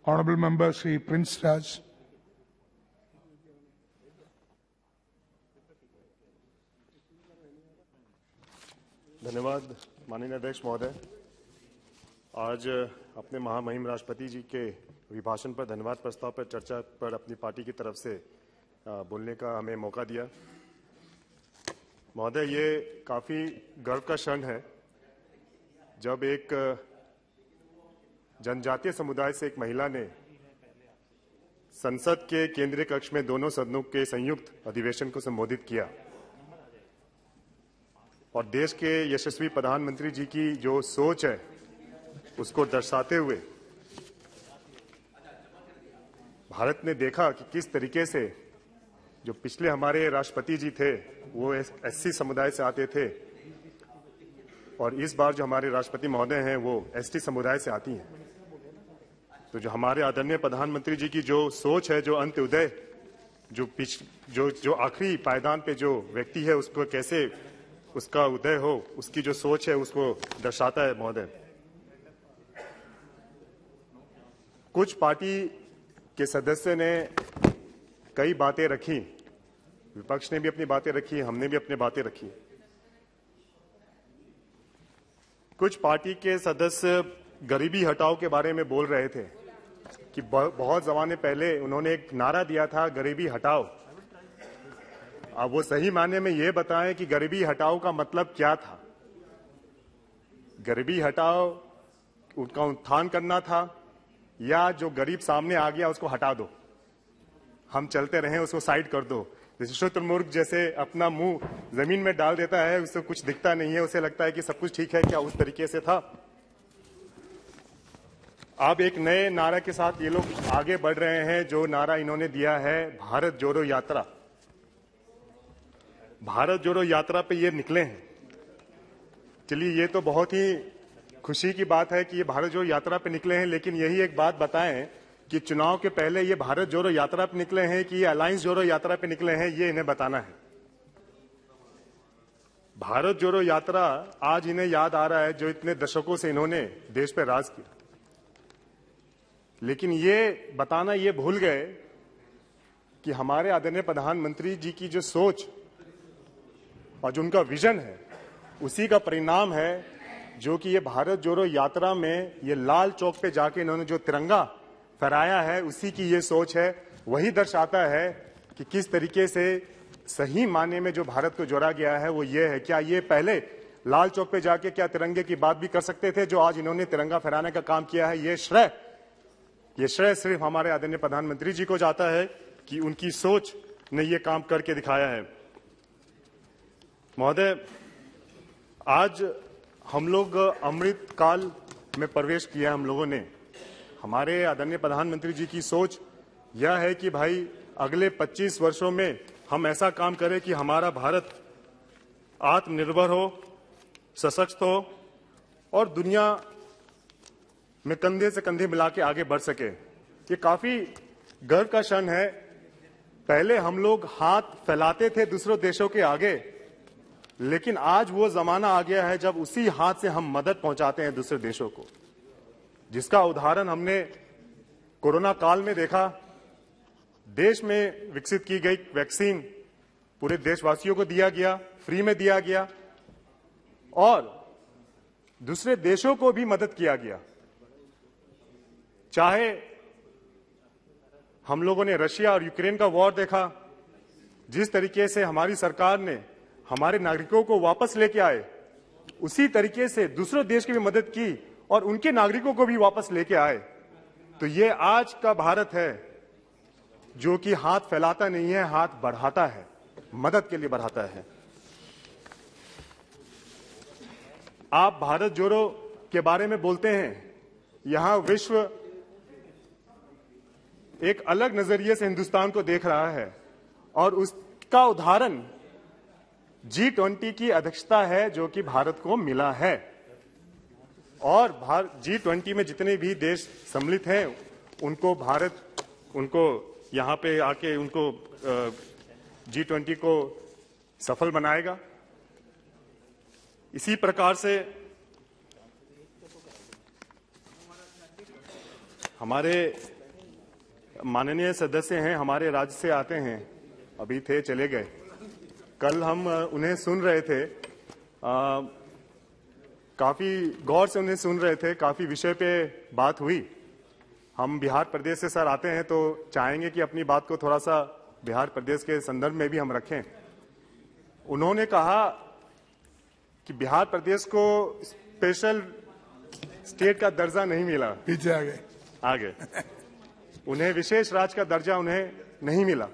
Honourable Member Sri Prince Raj. धन्यवाद माननीय अध्यक्ष महोदय। आज अपने महामहिम राष्ट्रपति जी के अभिभाषण पर धन्यवाद प्रस्ताव पर चर्चा पर अपनी पार्टी की तरफ से बोलने का हमें मौका दिया। महोदय, ये काफी गर्व का क्षण है जब एक जनजातीय समुदाय से एक महिला ने संसद के केंद्रीय कक्ष में दोनों सदनों के संयुक्त अधिवेशन को संबोधित किया और देश के यशस्वी प्रधानमंत्री जी की जो सोच है उसको दर्शाते हुए भारत ने देखा कि किस तरीके से जो पिछले हमारे राष्ट्रपति जी थे वो एससी समुदाय से आते थे और इस बार जो हमारे राष्ट्रपति महोदय हैं वो एसटी समुदाय से आती हैं। तो जो हमारे आदरणीय प्रधानमंत्री जी की जो सोच है, जो अंत्योदय, जो आखिरी पायदान पे जो व्यक्ति है उसको कैसे उसका उदय हो, उसकी जो सोच है उसको दर्शाता है। महोदय, कुछ पार्टी के सदस्य ने कई बातें रखी, विपक्ष ने भी अपनी बातें रखी, हमने भी अपनी बातें रखी। कुछ पार्टी के सदस्य गरीबी हटाओ के बारे में बोल रहे थे कि बहुत जमाने पहले उन्होंने एक नारा दिया था, गरीबी हटाओ। अब वो सही मायने में ये बताएं कि गरीबी हटाओ का मतलब क्या था। गरीबी हटाओ उनका उत्थान करना था या जो गरीब सामने आ गया उसको हटा दो, हम चलते रहें, उसको साइड कर दो। जैसे शुतुरमुर्ग जैसे अपना मुंह जमीन में डाल देता है, उससे कुछ दिखता नहीं है, उसे लगता है कि सब कुछ ठीक है, क्या उस तरीके से था। अब एक नए नारा के साथ ये लोग आगे बढ़ रहे हैं। जो नारा इन्होंने दिया है, भारत जोड़ो यात्रा। भारत जोड़ो यात्रा पे ये निकले हैं। चलिए, ये तो बहुत ही खुशी की बात है कि ये भारत जोड़ो यात्रा पे निकले हैं, लेकिन यही एक बात बताएं कि चुनाव के पहले ये भारत जोड़ो यात्रा पे निकले हैं कि ये अलायंस जोड़ो यात्रा पे निकले हैं, ये इन्हें बताना है। भारत जोड़ो यात्रा आज इन्हें याद आ रहा है जो इतने दशकों से इन्होंने देश पे राज किया, लेकिन ये बताना ये भूल गए कि हमारे आदरणीय प्रधानमंत्री जी की जो सोच और जो उनका विजन है उसी का परिणाम है जो कि ये भारत जोड़ो यात्रा में ये लाल चौक पे जाके इन्होंने जो तिरंगा फहराया है, उसी की ये सोच है। वही दर्शाता है कि किस तरीके से सही मायने में जो भारत को जोड़ा गया है वो ये है। क्या ये पहले लाल चौक पे जाके क्या तिरंगे की बात भी कर सकते थे जो आज इन्होंने तिरंगा फहराने का काम किया है? ये श्रेय सिर्फ हमारे आदरणीय प्रधानमंत्री जी को जाता है कि उनकी सोच ने ये काम करके दिखाया है। महोदय, आज हम लोग अमृत काल में प्रवेश किया। हम लोगों ने, हमारे आदरणीय प्रधानमंत्री जी की सोच यह है कि भाई अगले 25 वर्षों में हम ऐसा काम करें कि हमारा भारत आत्मनिर्भर हो, सशक्त हो और दुनिया में कंधे से कंधे मिला के आगे बढ़ सके। ये काफी गर्व का क्षण है। पहले हम लोग हाथ फैलाते थे दूसरों देशों के आगे, लेकिन आज वो जमाना आ गया है जब उसी हाथ से हम मदद पहुंचाते हैं दूसरे देशों को, जिसका उदाहरण हमने कोरोना काल में देखा। देश में विकसित की गई वैक्सीन पूरे देशवासियों को दिया गया, फ्री में दिया गया और दूसरे देशों को भी मदद किया गया। चाहे हम लोगों ने रशिया और यूक्रेन का वॉर देखा, जिस तरीके से हमारी सरकार ने हमारे नागरिकों को वापस लेके आए, उसी तरीके से दूसरे देश की भी मदद की और उनके नागरिकों को भी वापस लेके आए। तो ये आज का भारत है जो कि हाथ फैलाता नहीं है, हाथ बढ़ाता है, मदद के लिए बढ़ाता है। आप भारत जोड़ो के बारे में बोलते हैं, यहां विश्व एक अलग नजरिए से हिंदुस्तान को देख रहा है और उसका उदाहरण G20 की अध्यक्षता है जो कि भारत को मिला है। और G20 में जितने भी देश सम्मिलित हैं उनको यहां पे आके उनको G20 को सफल बनाएगा। इसी प्रकार से हमारे माननीय सदस्य हैं, हमारे राज्य से आते हैं, अभी थे चले गए। कल हम उन्हें सुन रहे थे, काफी गौर से उन्हें सुन रहे थे, काफी विषय पे बात हुई। हम बिहार प्रदेश से सर आते हैं तो चाहेंगे कि अपनी बात को थोड़ा सा बिहार प्रदेश के संदर्भ में भी हम रखें। उन्होंने कहा कि बिहार प्रदेश को स्पेशल स्टेट का दर्जा नहीं मिला, पीछे आ गए उन्हें विशेष राज्य का दर्जा उन्हें नहीं मिला।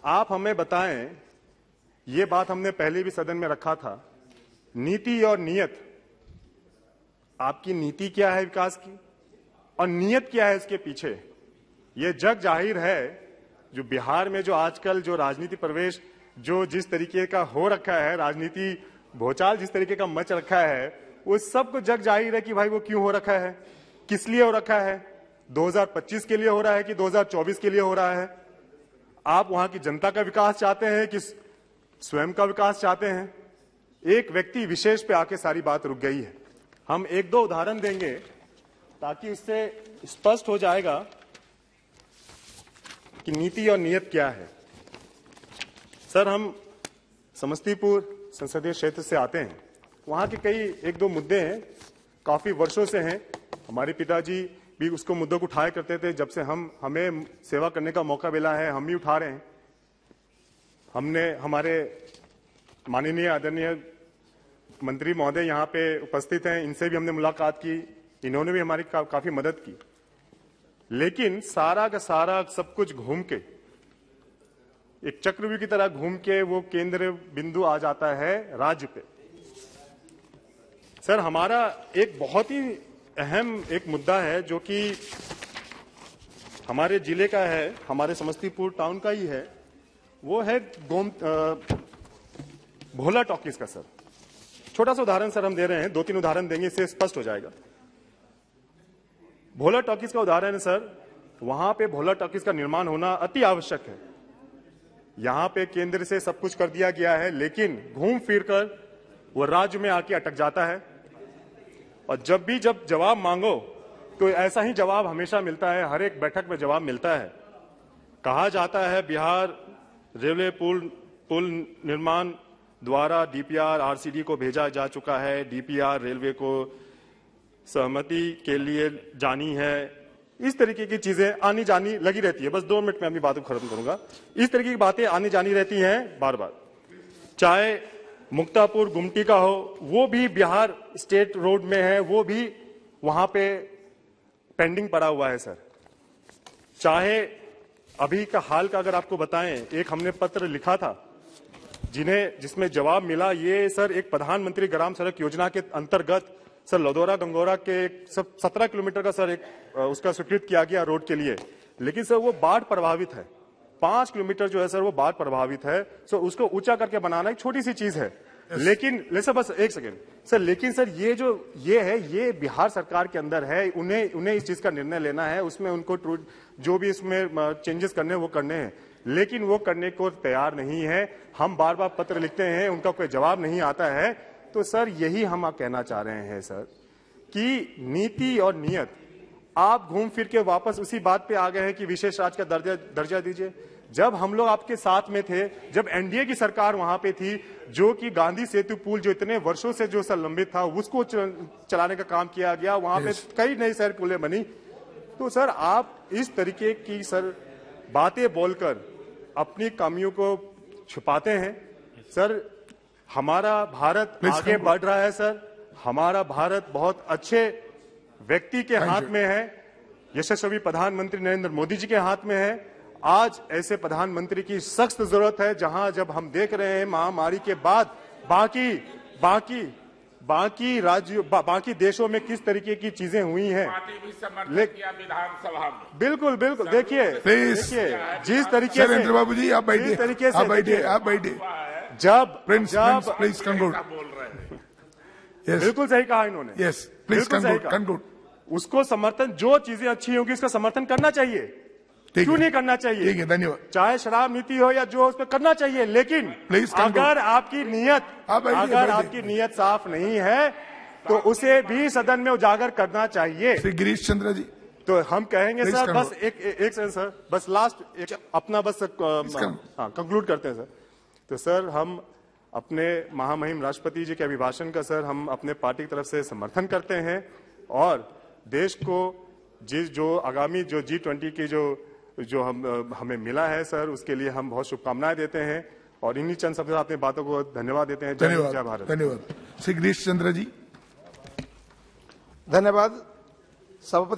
आप हमें बताएं, ये बात हमने पहले भी सदन में रखा था, नीति और नियत, आपकी नीति क्या है विकास की और नियत क्या है इसके पीछे? ये जग जाहिर है। जो बिहार में जो आजकल जो राजनीति प्रवेश जो जिस तरीके का हो रखा है, राजनीति भूचाल जिस तरीके का मच रखा है, उस सब को जग जाहिर है कि भाई वो क्यों हो रखा है, किस लिए हो रखा है, 2025 के लिए हो रहा है कि 2024 के लिए हो रहा है। आप वहां की जनता का विकास चाहते हैं कि स्वयं का विकास चाहते हैं? एक व्यक्ति विशेष पे आके सारी बात रुक गई है। हम एक दो उदाहरण देंगे ताकि इससे स्पष्ट हो जाएगा कि नीति और नियत क्या है। सर, हम समस्तीपुर संसदीय क्षेत्र से आते हैं। वहां के कई एक दो मुद्दे हैं, काफी वर्षों से हैं। हमारे पिताजी भी उसको मुद्दों को उठाया करते थे। जब से हमें सेवा करने का मौका मिला है, हम भी उठा रहे हैं। हमने हमारे माननीय आदरणीय मंत्री महोदय यहाँ पे उपस्थित हैं, इनसे भी हमने मुलाकात की, इन्होंने भी हमारी काफी मदद की। लेकिन सारा का सारा सब कुछ घूम के एक चक्रव्यूह की तरह घूम के वो केंद्र बिंदु आ जाता है राज्य पे। सर, हमारा एक बहुत ही अहम एक मुद्दा है जो कि हमारे जिले का है, हमारे समस्तीपुर टाउन का ही है, वो है भोला टॉकीज का। सर, छोटा सा उदाहरण सर हम दे रहे हैं, 2-3 उदाहरण देंगे, इससे स्पष्ट हो जाएगा। भोला टॉकीज का उदाहरण है सर, वहां पे भोला टॉकीज का निर्माण होना अति आवश्यक है। यहां पे केंद्र से सब कुछ कर दिया गया है, लेकिन घूम फिर कर वो राज्य में आके अटक जाता है। और जब जवाब मांगो तो ऐसा ही जवाब हमेशा मिलता है, हर एक बैठक में जवाब मिलता है। कहा जाता है बिहार रेलवे पुल निर्माण द्वारा डीपीआर आरसीडी को भेजा जा चुका है, डीपीआर रेलवे को सहमति के लिए जानी है। इस तरीके की चीजें आनी जानी लगी रहती है। बस 2 मिनट में अपनी बात को खत्म करूंगा। इस तरीके की बातें आनी जानी रहती हैं बार बार। चाहे मुक्तापुर गुमटी का हो, वो भी बिहार स्टेट रोड में है, वो भी वहां पे पेंडिंग पड़ा हुआ है सर। चाहे अभी का हाल का अगर आपको बताएं, एक हमने पत्र लिखा था जिसमें जवाब मिला। ये सर एक प्रधानमंत्री ग्राम सड़क योजना के अंतर्गत सर लदौरा गंगौरा के 17 किलोमीटर का सर एक उसका स्वीकृत किया गया रोड के लिए, लेकिन सर वो बाढ़ प्रभावित है। 5 किलोमीटर जो है सर वो बाढ़ प्रभावित है। सर उसको ऊंचा करके बनाना एक छोटी सी चीज है, लेकिन सर बस एक सेकेंड सर, लेकिन सर ये बिहार सरकार के अंदर है। उन्हें इस चीज का निर्णय लेना है, उसमें उनको जो भी इसमें चेंजेस करने हैं वो करने हैं, लेकिन वो करने को तैयार नहीं है। हम बार बार पत्र लिखते हैं, उनका कोई जवाब नहीं आता है। तो सर यही हम कहना चाह रहे हैं सर कि नीति और नियत, आप घूम फिर के वापस उसी बात पे आ गए हैं कि विशेष राज्य का दर्जा दीजिए। जब हम लोग आपके साथ में थे, जब एनडीए की सरकार वहां पे थी, जो कि गांधी सेतु पुल जो इतने वर्षों से जो सर लंबित था उसको चलाने का काम किया गया, वहां पे कई नई सर पुलें बनी। तो सर आप इस तरीके की सर बातें बोलकर अपनी कमियों को छुपाते हैं। सर हमारा भारत आगे बढ़ रहा है सर, हमारा भारत बहुत अच्छे व्यक्ति के हाथ में है, यशस्वी प्रधानमंत्री नरेंद्र मोदी जी के हाथ में है। आज ऐसे प्रधानमंत्री की सख्त जरूरत है, जहां जब हम देख रहे हैं महामारी के बाद बाकी राज्यों बाकी देशों में किस तरीके की चीजें हुई हैं, विधानसभा में बिल्कुल देखिए जिस तरीके से बाबू जी आप बैठिए जब प्लीज कंक्लूड। बिल्कुल सही कहा इन्होंने। Yes please conclude. उसको समर्थन, जो चीजें अच्छी होंगी उसका समर्थन करना चाहिए, क्यों नहीं करना चाहिए? ठीक है, धन्यवाद। चाहे शराब नीति हो या जो, उस पर करना चाहिए, लेकिन अगर आपकी नीयत साफ नहीं है तो उसे भी सदन में उजागर करना चाहिए। श्री गिरीश चंद्र जी। तो हम कहेंगे Please सर, बस conclude. एक सेकंड सर, बस लास्ट एक अपना बस कंक्लूड करते हैं सर। तो सर, हम अपने महामहिम राष्ट्रपति जी के अभिभाषण का सर हम अपने पार्टी की तरफ से समर्थन करते हैं और देश को जो आगामी जो G20 की जो हमें मिला है सर, उसके लिए हम बहुत शुभकामनाएं देते हैं और इन्हीं चंद सबसे अपनी बातों को धन्यवाद देते हैं। जय हिंद, जय भारत। धन्यवाद। श्री गिरीश चंद्र जी। धन्यवाद सभापति।